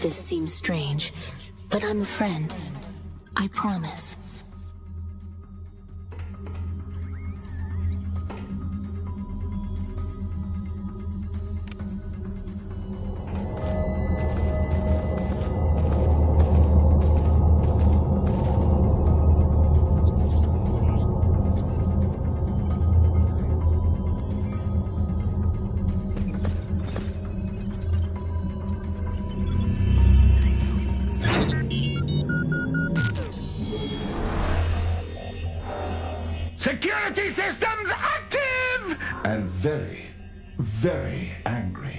this seems strange, but I'm a friend. I promise. Security systems active! And very, very angry.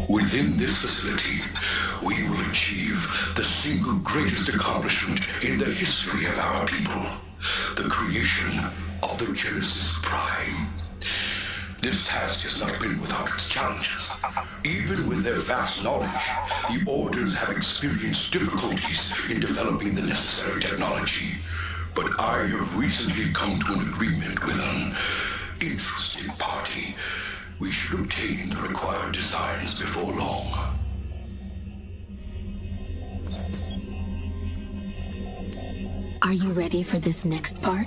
Within this facility, we will achieve the single greatest accomplishment in the history of our people, the creation of the Genesis Prime. This task has not been without its challenges. Even with their vast knowledge, the Orders have experienced difficulties in developing the necessary technology. But I have recently come to an agreement with an interested party. We should obtain the required designs before long. Are you ready for this next part?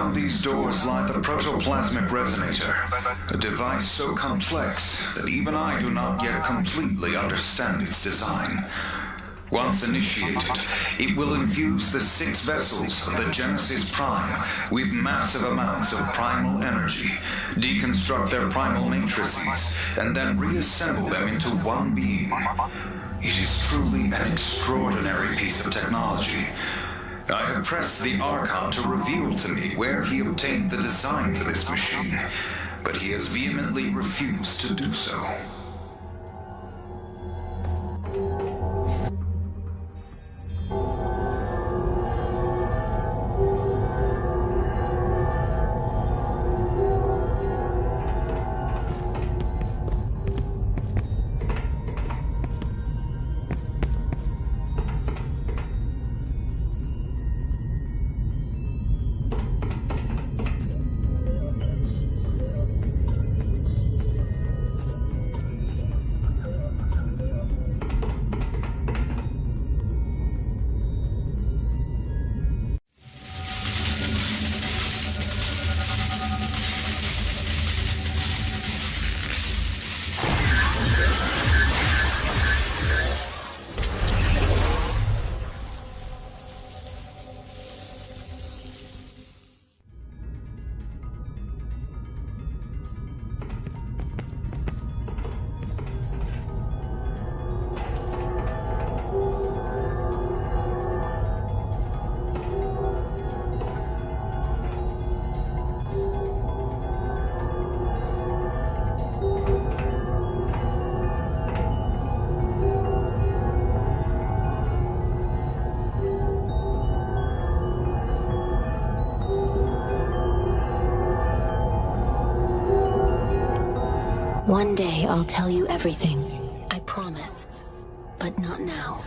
Around these doors lie the protoplasmic resonator, a device so complex that even I do not yet completely understand its design. Once initiated, it will infuse the 6 vessels of the Genesis Prime with massive amounts of primal energy, deconstruct their primal matrices, and then reassemble them into one being. It is truly an extraordinary piece of technology. I have pressed the Archon to reveal to me where he obtained the design for this machine, but he has vehemently refused to do so. One day I'll tell you everything. I promise. But not now.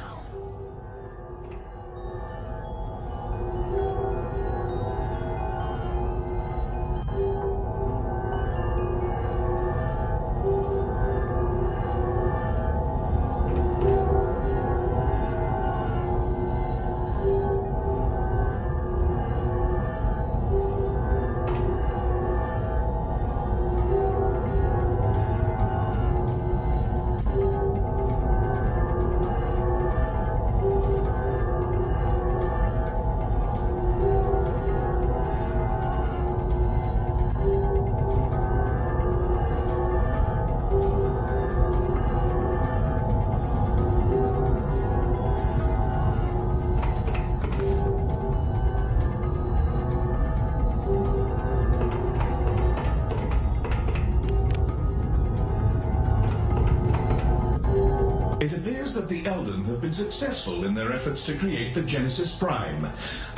It appears that the Elden have been successful in their efforts to create the Genesis Prime,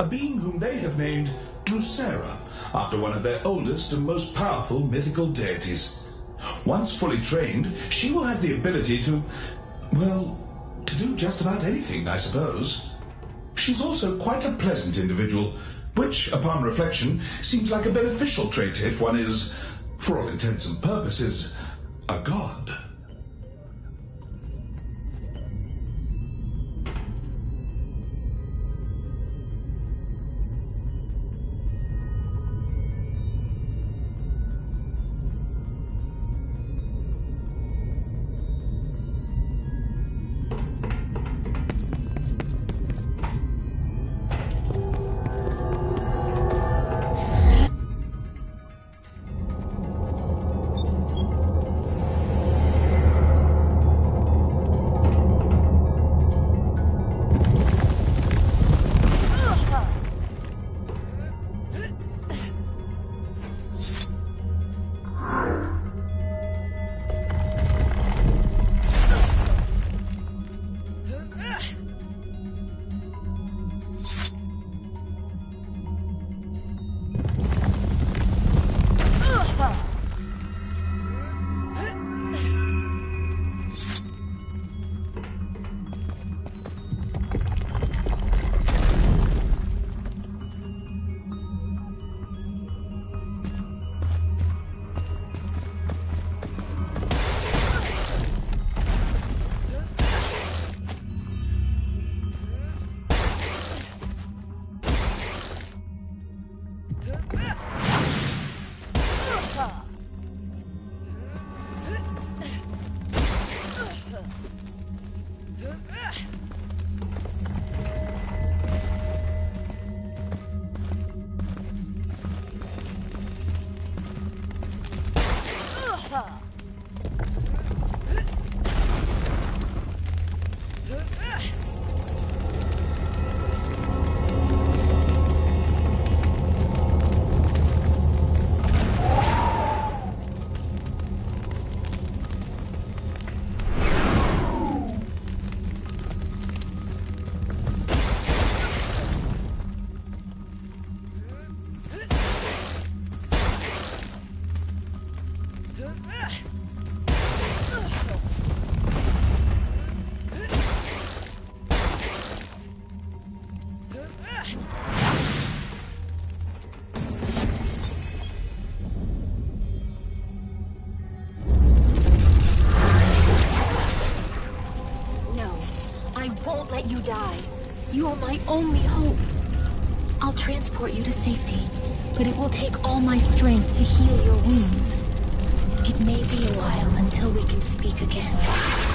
a being whom they have named Drusera, after one of their oldest and most powerful mythical deities. Once fully trained, she will have the ability to, well, to do just about anything, I suppose. She's also quite a pleasant individual, which, upon reflection, seems like a beneficial trait if one is, for all intents and purposes, a god. You die. You are my only hope. I'll transport you to safety, but it will take all my strength to heal your wounds. It may be a while until we can speak again.